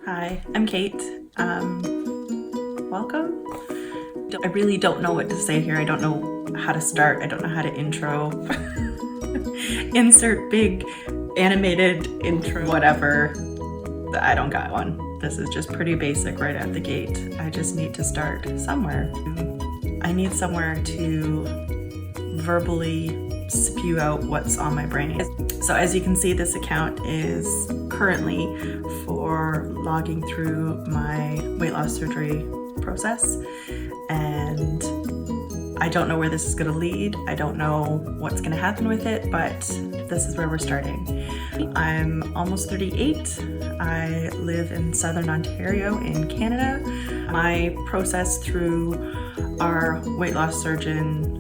Hi, I'm Kate. Welcome. I really don't know what to say here. I don't know how to start. I don't know how to intro. Insert big animated intro, whatever. I don't got one. This is just pretty basic right at the gate. I just need to start somewhere. I need somewhere to verbally spew out what's on my brain. So as you can see, this account is currently for logging through my weight loss surgery process, and I don't know where this is going to lead. I don't know what's going to happen with it, but this is where we're starting. I'm almost 38. I live in Southern Ontario in Canada. My process through our weight loss surgeon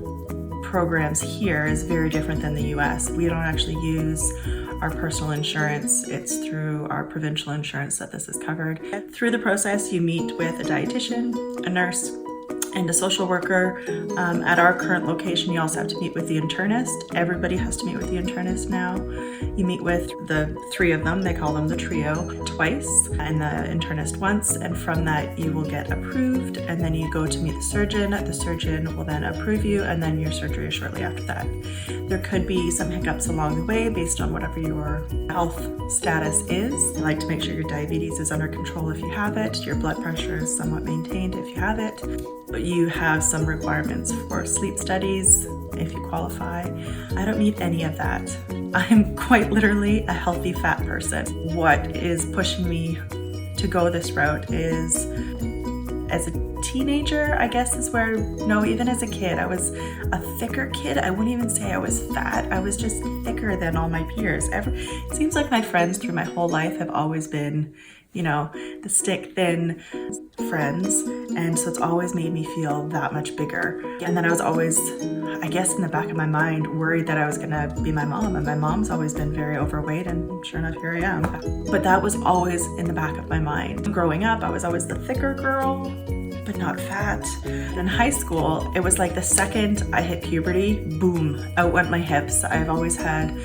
programs here is very different than the US. We don't actually use our personal insurance. It's through our provincial insurance that this is covered. Through the process, you meet with a dietitian, a nurse, and a social worker. At our current location, you also have to meet with the internist. Everybody has to meet with the internist now. You meet with the three of them, they call them the trio, twice, and the internist once, and from that you will get approved, and then you go to meet the surgeon. The surgeon will then approve you, and then your surgery is shortly after that. There could be some hiccups along the way based on whatever your health status is. I like to make sure your diabetes is under control if you have it, your blood pressure is somewhat maintained if you have it. You have some requirements for sleep studies if you qualify. I don't meet any of that. I'm quite literally a healthy fat person. What is pushing me to go this route is, as a teenager, I guess is where, no, even as a kid, I was a thicker kid. I wouldn't even say I was fat. I was just thicker than all my peers. It seems like my friends through my whole life have always been, you know, the stick thin friends, and so it's always made me feel that much bigger. And then I was always, I guess in the back of my mind, worried that I was gonna be my mom, and my mom's always been very overweight, and sure enough, here I am. But that was always in the back of my mind. Growing up, I was always the thicker girl, but not fat. In high school, it was like the second I hit puberty, boom, out went my hips. I've always had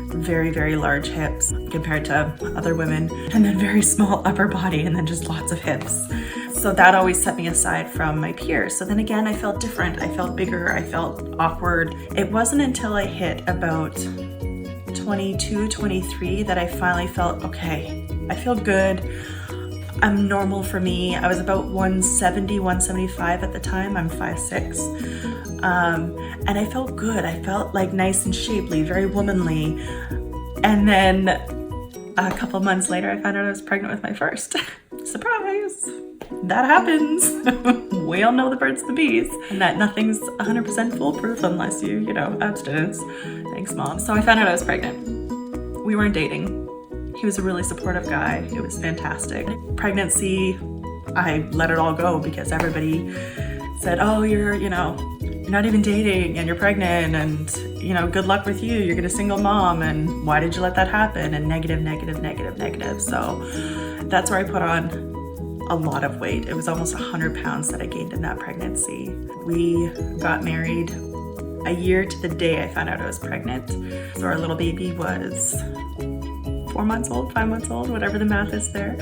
very, very large hips compared to other women, and then very small upper body, and then just lots of hips. So that always set me aside from my peers. So then again, I felt different. I felt bigger. I felt awkward. It wasn't until I hit about 22, 23 that I finally felt, okay, I feel good. I'm normal for me. I was about 170, 175 at the time. I'm 5'6". And I felt good. I felt like nice and shapely, very womanly. And then a couple months later, I found out I was pregnant with my first. Surprise! That happens. We all know the birds and the bees, and that nothing's 100% foolproof unless you know, abstinence. Thanks, Mom. So I found out I was pregnant. We weren't dating. He was a really supportive guy. It was fantastic. Pregnancy, I let it all go because everybody said, oh, you're not even dating and you're pregnant, and good luck with you. You're gonna single mom, and why did you let that happen? And negative. So that's where I put on a lot of weight. It was almost 100 pounds that I gained in that pregnancy. We got married a year to the day I found out I was pregnant. So our little baby was 4 months old, 5 months old, whatever the math is there.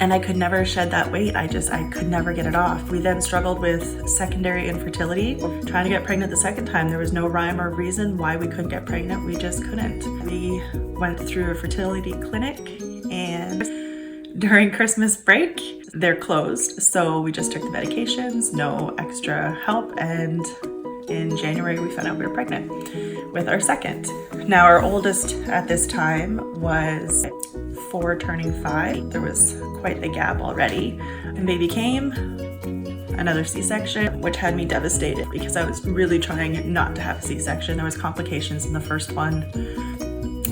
And I could never shed that weight. I could never get it off. We then struggled with secondary infertility. Trying to get pregnant the second time, there was no rhyme or reason why we couldn't get pregnant. We just couldn't. We went through a fertility clinic, and during Christmas break, they're closed. So we just took the medications, no extra help, and in January we found out we were pregnant with our second. Now our oldest at this time was 4 turning 5. There was quite the gap already. And baby came, another C-section, which had me devastated because I was really trying not to have a C-section. There was complications in the first one.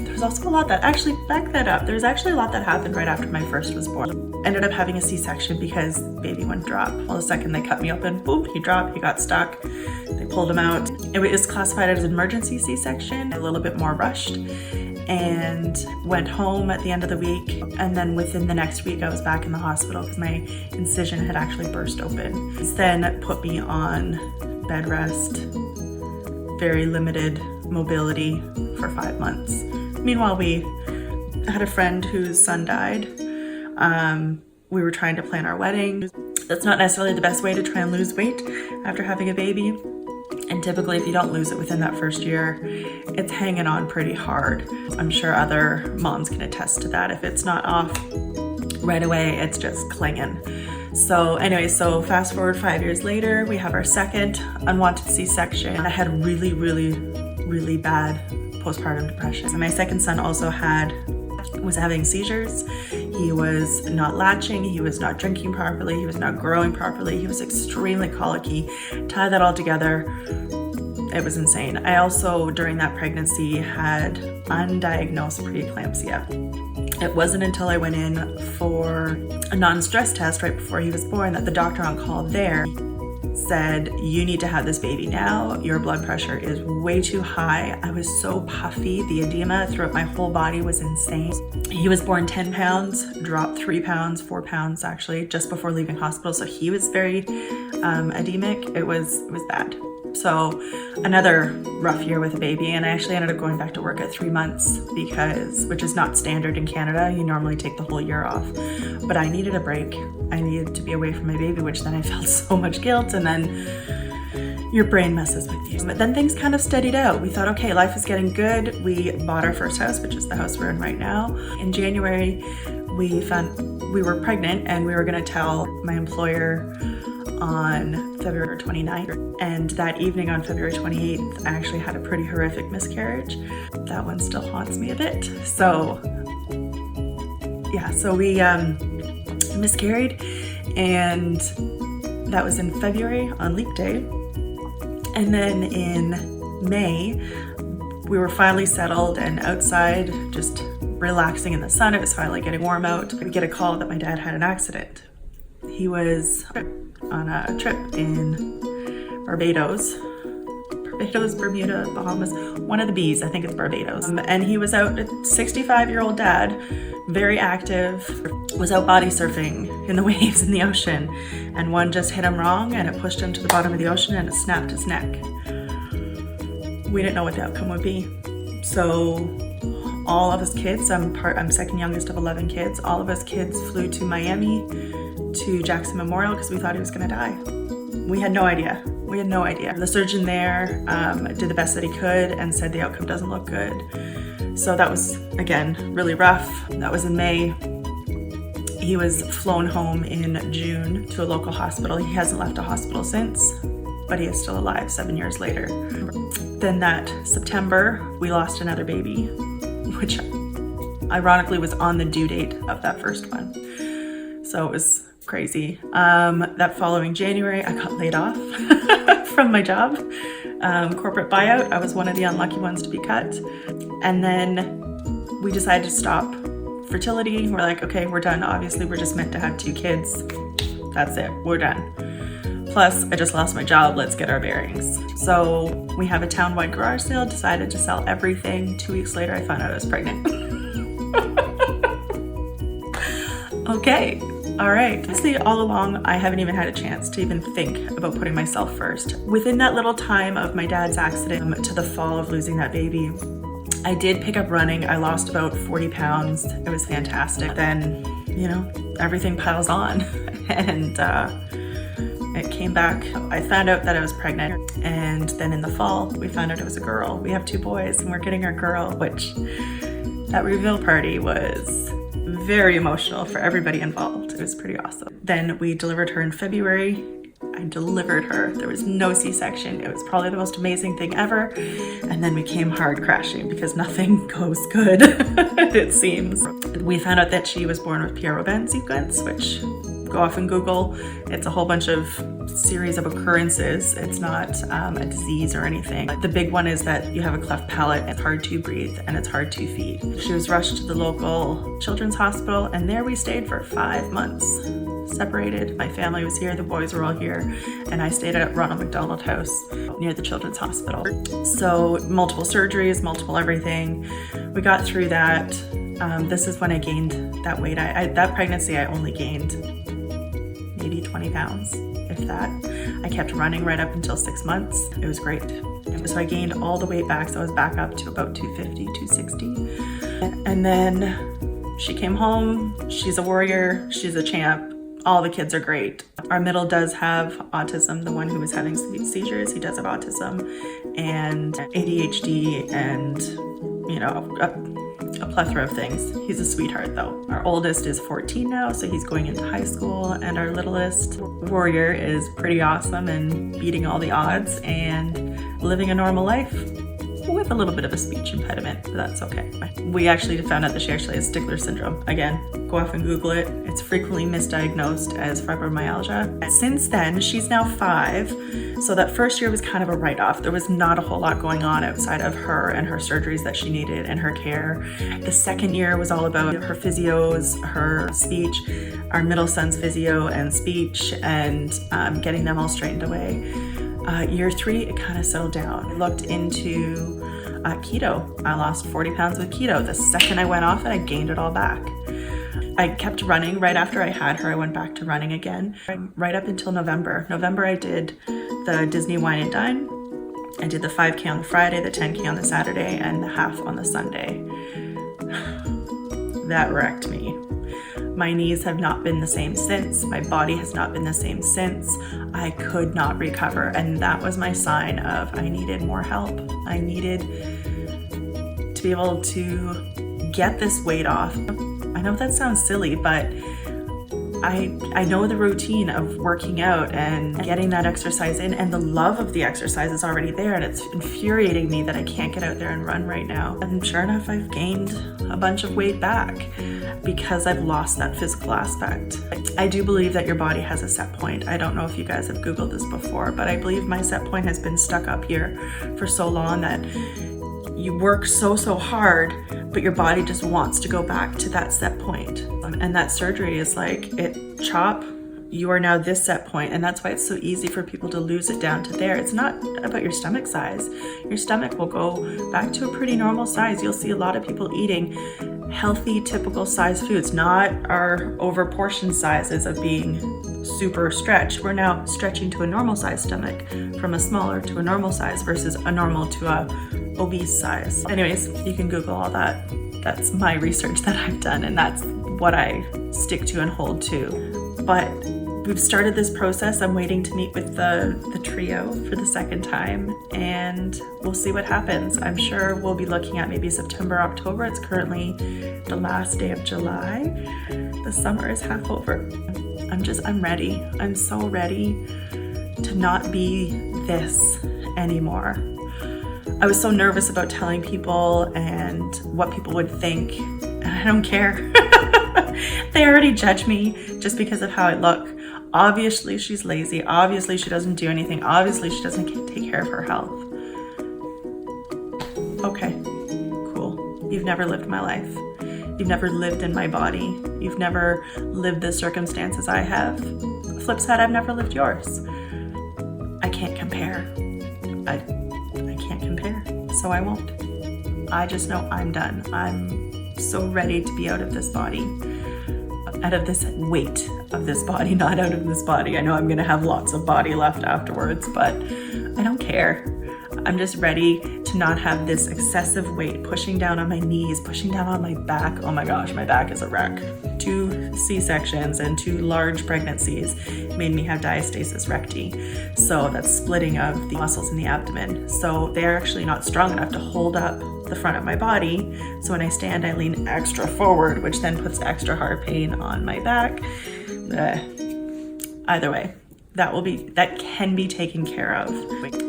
There's also a lot that, actually back that up, there's actually a lot that happened right after my first was born. Ended up having a C-section because baby wouldn't drop. Well, the second they cut me open, boom, he dropped, he got stuck. They pulled him out. It was classified as an emergency C-section, a little bit more rushed, and went home at the end of the week. And then within the next week, I was back in the hospital because my incision had actually burst open. It's then put me on bed rest, very limited mobility for 5 months. Meanwhile, we had a friend whose son died. We were trying to plan our wedding. That's not necessarily the best way to try and lose weight after having a baby. And typically if you don't lose it within that first year, it's hanging on pretty hard. I'm sure other moms can attest to that. If it's not off right away, it's just clinging. So anyway, so fast forward 5 years later, we have our second unwanted C-section. I had really, really, really bad postpartum depression. And my second son also was having seizures. He was not latching, he was not drinking properly, he was not growing properly, he was extremely colicky. Tie that all together, it was insane. I also, during that pregnancy, had undiagnosed preeclampsia. It wasn't until I went in for a non-stress test right before he was born that the doctor on call there said, you need to have this baby now. Your blood pressure is way too high. I was so puffy. The edema throughout my whole body was insane. He was born 10 pounds, dropped 3 pounds, 4 pounds actually, just before leaving hospital. So he was very edemic. It was bad. So another rough year with a baby, and I actually ended up going back to work at 3 months which is not standard in Canada. You normally take the whole year off, but I needed a break. I needed to be away from my baby, which then I felt so much guilt, and then your brain messes with you. But then things kind of steadied out. We thought, okay, life is getting good. We bought our first house, which is the house we're in right now. In January, we found we were pregnant, and we were gonna tell my employer on February 29th. And that evening on February 28th, I actually had a pretty horrific miscarriage. That one still haunts me a bit. So yeah, so we miscarried, and that was in February on Leap Day. And then in May, we were finally settled and outside, just relaxing in the sun. It was finally getting warm out. We get a call that my dad had an accident. He was on a trip in Barbados, Bermuda, Bahamas, one of the B's, I think it's Barbados. And he was out, a 65-year-old dad, very active, was out body surfing in the waves in the ocean, and one just hit him wrong and it pushed him to the bottom of the ocean and it snapped his neck. We didn't know what the outcome would be. So all of his kids, I'm second youngest of 11 kids, all of his kids flew to Miami to Jackson Memorial because we thought he was gonna die. We had no idea. The surgeon there did the best that he could and said the outcome doesn't look good. So that was, again, really rough. That was in May. He was flown home in June to a local hospital. He hasn't left a hospital since, but he is still alive 7 years later. Then that September, we lost another baby, which ironically was on the due date of that first one. So it was crazy. That following January, I got laid off from my job. Corporate buyout, I was one of the unlucky ones to be cut. And then we decided to stop fertility. We're like, okay, we're done. Obviously, we're just meant to have 2 kids. That's it, we're done. Plus, I just lost my job, let's get our bearings. So we have a town-wide garage sale, decided to sell everything. 2 weeks later, I found out I was pregnant. Okay. All right. Honestly, all along, I haven't even had a chance to even think about putting myself first. Within that little time of my dad's accident to the fall of losing that baby, I did pick up running. I lost about 40 pounds. It was fantastic. Then, everything piles on. And it came back. I found out that I was pregnant. And then in the fall, we found out it was a girl. We have 2 boys and we're getting our girl, which that reveal party was very emotional for everybody involved. It was pretty awesome. Then we delivered her in February. I delivered her. There was no C-section. It was probably the most amazing thing ever. And then we came hard crashing because nothing goes good, it seems. We found out that she was born with Pierre-Robin sequence, which go off and Google. It's a whole bunch of series of occurrences. It's not a disease or anything. The big one is that you have a cleft palate, it's hard to breathe, and it's hard to feed. She was rushed to the local children's hospital, and there we stayed for 5 months. Separated. My family was here, the boys were all here, and I stayed at Ronald McDonald House near the children's hospital. So multiple surgeries, multiple everything. We got through that. This is when I gained that weight. That pregnancy, I only gained maybe 20 pounds, if that. I kept running right up until 6 months. It was great. So I gained all the weight back, so I was back up to about 250, 260. And then She came home, she's a warrior, she's a champ. All the kids are great. Our middle does have autism. The one who was having seizures, he does have autism and ADHD and, you know, a plethora of things. He's a sweetheart though. Our oldest is 14 now, so he's going into high school, and our littlest warrior is pretty awesome and beating all the odds and living a normal life with a little bit of a speech impediment, but that's okay. We actually found out that she actually has Stickler syndrome. Again, go off and Google it. It's frequently misdiagnosed as fibromyalgia. Since then, she's now 5, so that first year was kind of a write-off. There was not a whole lot going on outside of her and her surgeries that she needed and her care. The second year was all about her physios, her speech, our middle son's physio and speech, and getting them all straightened away. Year 3, it kind of settled down. I looked into keto. I lost 40 pounds with keto. The second I went off it, I gained it all back. I kept running. Right after I had her, I went back to running again. Right up until November. November, I did the Disney Wine and Dine. I did the 5K on the Friday, the 10K on the Saturday, and the half on the Sunday. That wrecked me. My knees have not been the same since. My body has not been the same since. I could not recover, and that was my sign of I needed more help. I needed to be able to get this weight off. I know that sounds silly, but I know the routine of working out and getting that exercise in, and the love of the exercise is already there, and it's infuriating me that I can't get out there and run right now. And sure enough, I've gained a bunch of weight back because I've lost that physical aspect. I do believe that your body has a set point. I don't know if you guys have Googled this before, but I believe my set point has been stuck up here for so long that you work so hard, but your body just wants to go back to that set point. And that surgery is like, you are now this set point, and that's why it's so easy for people to lose it down to there. It's not about your stomach size. Your stomach will go back to a pretty normal size. You'll see a lot of people eating healthy, typical size foods, not our overportion sizes of being super stretched. We're now stretching to a normal size stomach, from a smaller to a normal size versus a normal to a obese size. Anyways, you can Google all that. That's my research that I've done, and that's what I stick to and hold to. But we've started this process. I'm waiting to meet with the trio for the second time, and we'll see what happens. I'm sure we'll be looking at maybe September, October. It's currently the last day of July. The summer is half over. I'm ready. I'm so ready to not be this anymore. I was so nervous about telling people and what people would think, and I don't care. They already judge me just because of how I look. Obviously she's lazy. Obviously she doesn't do anything. Obviously she doesn't take care of her health. Okay, cool. You've never lived my life. You've never lived in my body. You've never lived the circumstances I have. Flip side, I've never lived yours. I can't compare. I can't compare, so I won't. I just know I'm done. I'm so ready to be out of this body, out of this weight of this body, not out of this body. I know I'm gonna have lots of body left afterwards, but I don't care. I'm just ready to not have this excessive weight pushing down on my knees, pushing down on my back. Oh my gosh, my back is a wreck. 2 C-sections and 2 large pregnancies made me have diastasis recti. So that's splitting of the muscles in the abdomen. So they're actually not strong enough to hold up the front of my body. So when I stand, I lean extra forward, which then puts extra hard pain on my back. Either way, that can be taken care of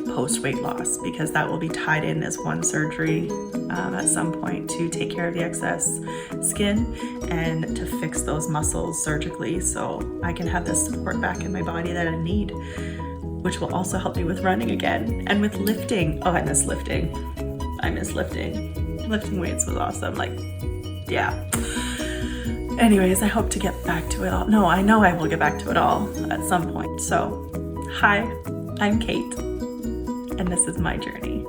post weight loss, because that will be tied in as one surgery at some point to take care of the excess skin and to fix those muscles surgically, so I can have the support back in my body that I need, which will also help me with running again and with lifting. Oh, I miss lifting. Lifting weights was awesome. Like, yeah. Anyways, I hope to get back to it all. No, I know I will get back to it all at some point. So, hi, I'm Kate, and this is my journey.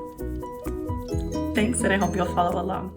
Thanks, and I hope you'll follow along.